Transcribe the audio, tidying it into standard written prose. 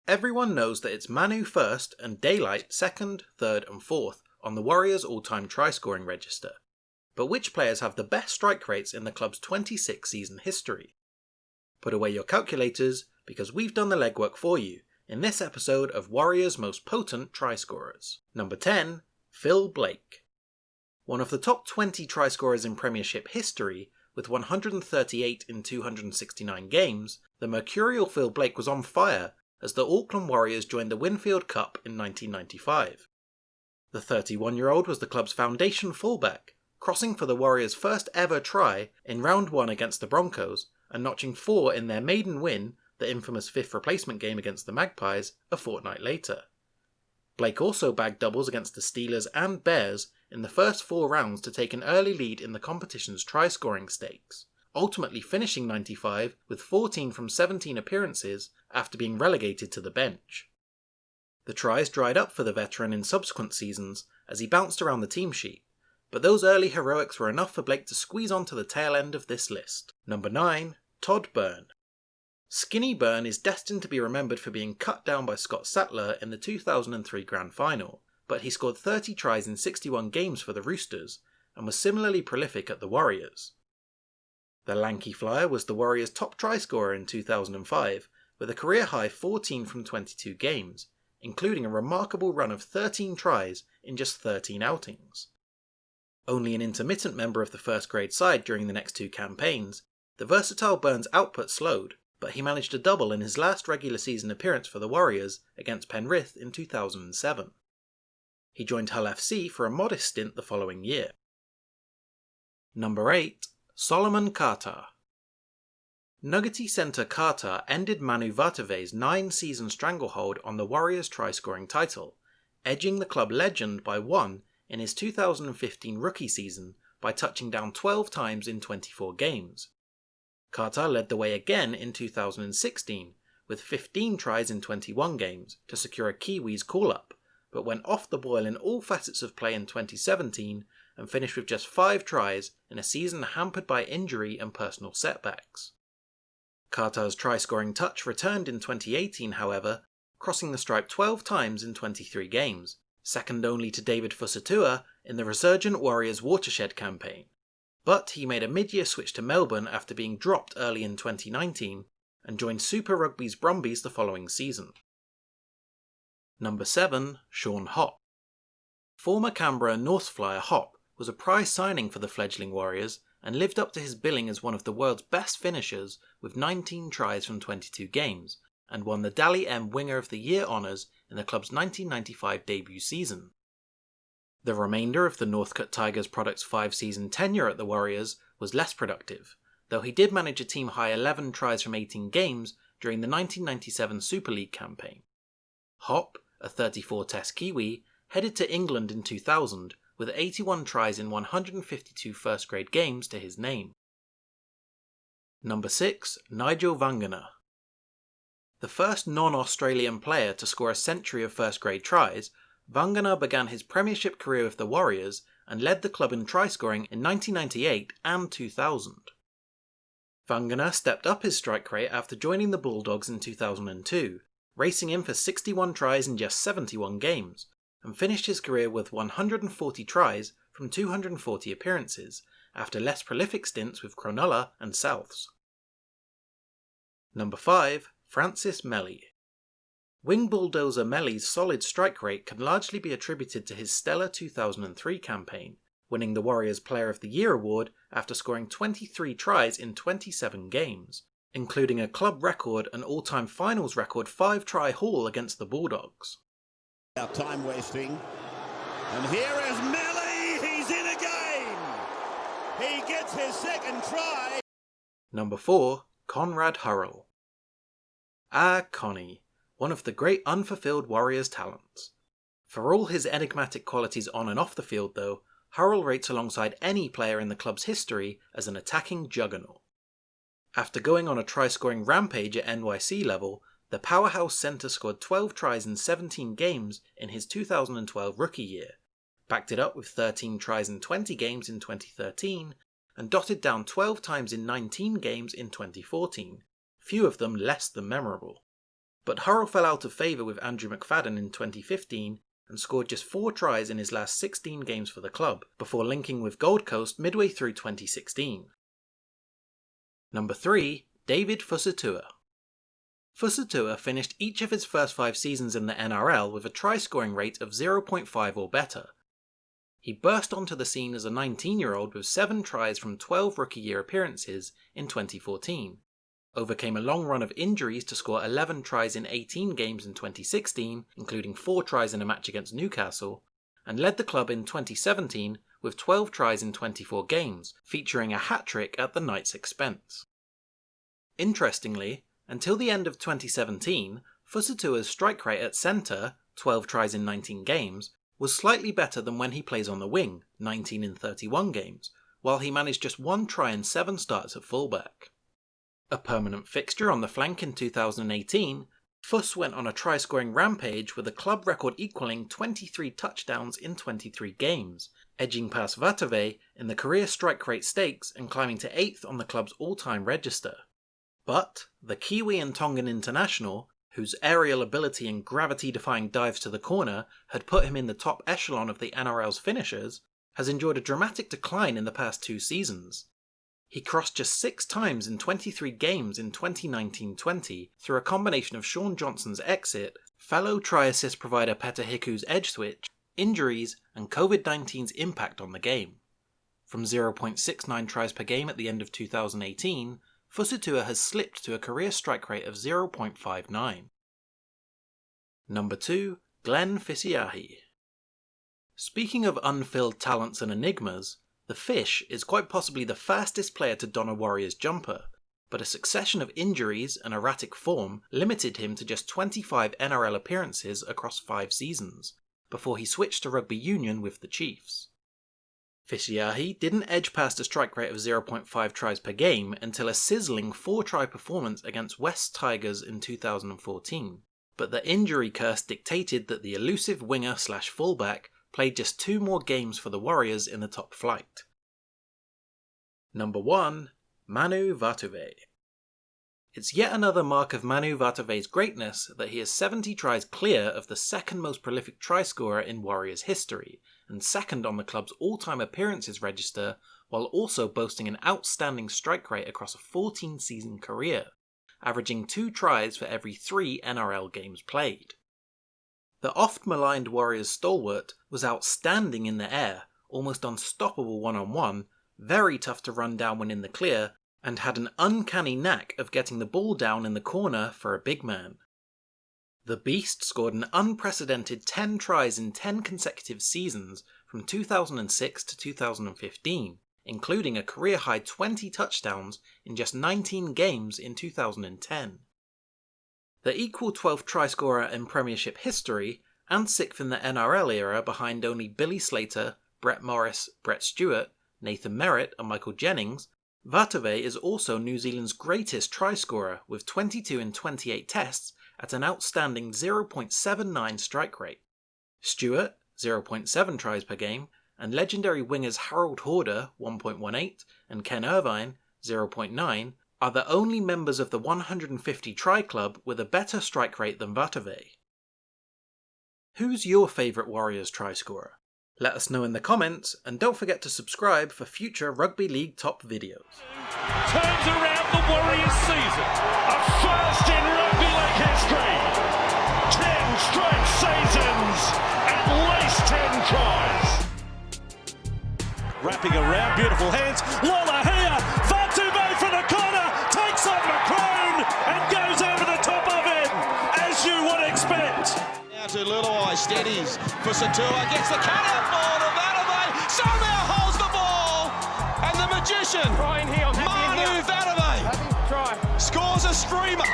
Everyone knows that it's Manu first and Daylight second, third and fourth on the Warriors' all-time try-scoring register. But which players have the best strike rates in the club's 26-season history? Put away your calculators, because we've done the legwork for you in this episode of Warriors' Most Potent Try-Scorers. Number 10, Phil Blake. One of the top 20 try-scorers in Premiership history, with 138 in 269 games, the mercurial Phil Blake was on fire as the Auckland Warriors joined the Winfield Cup in 1995. The 31-year-old was the club's foundation fullback, crossing for the Warriors' first ever try in round 1 against the Broncos and notching 4 in their maiden win, the infamous 5th replacement game against the Magpies, a fortnight later. Blake also bagged doubles against the Steelers and Bears in the first 4 rounds to take an early lead in the competition's try-scoring stakes, ultimately finishing 95 with 14 from 17 appearances after being relegated to the bench. The tries dried up for the veteran in subsequent seasons as he bounced around the team sheet, but those early heroics were enough for Blake to squeeze onto the tail end of this list. Number 9, Todd Byrne. Skinny Byrne is destined to be remembered for being cut down by Scott Sattler in the 2003 Grand Final, but he scored 30 tries in 61 games for the Roosters and was similarly prolific at the Warriors. The lanky flyer was the Warriors' top try scorer in 2005, with a career-high 14 from 22 games, including a remarkable run of 13 tries in just 13 outings. Only an intermittent member of the first-grade side during the next 2 campaigns, the versatile Byrne's output slowed, but he managed a double in his last regular season appearance for the Warriors against Penrith in 2007. He joined Hull FC for a modest stint the following year. Number 8, Solomon Kata. Nuggety centre Kata ended Manu Vatave's 9-season stranglehold on the Warriors' try-scoring title, edging the club legend by 1 in his 2015 rookie season by touching down 12 times in 24 games. Kata led the way again in 2016, with 15 tries in 21 games to secure a Kiwis call-up, but went off the boil in all facets of play in 2017 and finished with just 5 tries in a season hampered by injury and personal setbacks. Kata's try-scoring touch returned in 2018, however, crossing the stripe 12 times in 23 games, second only to David Fusatua in the resurgent Warriors Watershed campaign. But he made a mid-year switch to Melbourne after being dropped early in 2019 and joined Super Rugby's Brumbies the following season. Number 7, Sean Hopp. Former Canberra North flyer Hopp was a prize signing for the fledgling Warriors and lived up to his billing as one of the world's best finishers with 19 tries from 22 games, and won the Dally M Winger of the Year honours in the club's 1995 debut season. The remainder of the Northcote Tigers product's 5-season tenure at the Warriors was less productive, though he did manage a team-high 11 tries from 18 games during the 1997 Super League campaign. Hopp, a 34-test Kiwi, headed to England in 2000 with 81 tries in 152 first-grade games to his name. Number 6, Nigel Vangana. The first non-Australian player to score a century of first-grade tries, Vangana began his premiership career with the Warriors and led the club in try-scoring in 1998 and 2000. Vangana stepped up his strike rate after joining the Bulldogs in 2002, racing in for 61 tries in just 71 games, and finished his career with 140 tries from 240 appearances, after less prolific stints with Cronulla and Souths. Number 5, Francis Melly. Wing bulldozer Melly's solid strike rate can largely be attributed to his stellar 2003 campaign, winning the Warriors Player of the Year award after scoring 23 tries in 27 games, including a club record and all-time finals record 5-try haul against the Bulldogs. Our time wasting, and here is Melly, he's in again! He gets his second try! Number 4, Conrad Hurrell. Connie, one of the great unfulfilled Warriors talents. For all his enigmatic qualities on and off the field though, Hurrell rates alongside any player in the club's history as an attacking juggernaut. After going on a try-scoring rampage at NYC level, the powerhouse centre scored 12 tries in 17 games in his 2012 rookie year, backed it up with 13 tries in 20 games in 2013, and dotted down 12 times in 19 games in 2014, few of them less than memorable. but Hurrell fell out of favour with Andrew McFadden in 2015 and scored just 4 tries in his last 16 games for the club, before linking with Gold Coast midway through 2016. Number 3. David Fusitu'a. Fusitu'a finished each of his first 5 seasons in the NRL with a try-scoring rate of 0.5 or better. He burst onto the scene as a 19-year-old with 7 tries from 12 rookie year appearances in 2014, overcame a long run of injuries to score 11 tries in 18 games in 2016, including 4 tries in a match against Newcastle, and led the club in 2017 with 12 tries in 24 games, featuring a hat-trick at the Knights' expense. Interestingly, until the end of 2017, Fusitu'a's strike rate at centre, 12 tries in 19 games, was slightly better than when he plays on the wing, 19 in 31 games, while he managed just 1 try in 7 starts at fullback. A permanent fixture on the flank in 2018, Fuss went on a try-scoring rampage with a club record equalling 23 touchdowns in 23 games, edging past Vatuvei in the career strike rate stakes and climbing to 8th on the club's all-time register. But the Kiwi and Tongan international, whose aerial ability and gravity-defying dives to the corner had put him in the top echelon of the NRL's finishers, has endured a dramatic decline in the past 2 seasons. He crossed just 6 times in 23 games in 2019-20 through a combination of Sean Johnson's exit, fellow try-assist provider Peta Hiku's edge switch, injuries, and COVID-19's impact on the game. From 0.69 tries per game at the end of 2018, Fusitu'a has slipped to a career strike rate of 0.59. Number 2. Glenn Fisiahi. Speaking of unfilled talents and enigmas, the Fish is quite possibly the fastest player to don a Warriors jumper, but a succession of injuries and erratic form limited him to just 25 NRL appearances across 5 seasons, before he switched to rugby union with the Chiefs. Fisiahi didn't edge past a strike rate of 0.5 tries per game until a sizzling 4-try performance against West Tigers in 2014, but the injury curse dictated that the elusive winger/fullback played just 2 more games for the Warriors in the top flight. Number 1. Manu Vatuvei. It's yet another mark of Manu Vatuvei's greatness that he is 70 tries clear of the second most prolific try scorer in Warriors history, and second on the club's all-time appearances register, while also boasting an outstanding strike rate across a 14-season career, averaging 2 tries for every 3 NRL games played. The oft-maligned Warriors stalwart was outstanding in the air, almost unstoppable one-on-one, very tough to run down when in the clear, and had an uncanny knack of getting the ball down in the corner for a big man. The Beast scored an unprecedented 10 tries in 10 consecutive seasons from 2006 to 2015, including a career-high 20 touchdowns in just 19 games in 2010. The equal 12th try scorer in Premiership history, and 6th in the NRL era behind only Billy Slater, Brett Morris, Brett Stewart, Nathan Merritt and Michael Jennings, Vatuvei is also New Zealand's greatest try scorer with 22 in 28 tests at an outstanding 0.79 strike rate. Stewart, 0.7 tries per game, and legendary wingers Harold Horder, 1.18, and Ken Irvine, 0.9, are the only members of the 150 try club with a better strike rate than Vatuvei. Who's your favourite Warriors try scorer? Let us know in the comments, and don't forget to subscribe for future Rugby League top videos. Turns around the Warriors season, a first in Rugby League history. 10 straight seasons, at least 10 tries. Wrapping around, beautiful hands, Lawler here, Vatuvei for the corner, takes on McCrone and goes over the top of him, as you would expect. Now to Little Eye, steadies for Satua, gets the cut-out ball to Vatuvei, somehow holds the ball, and the magician, Manu Vatuvei, scores a streamer.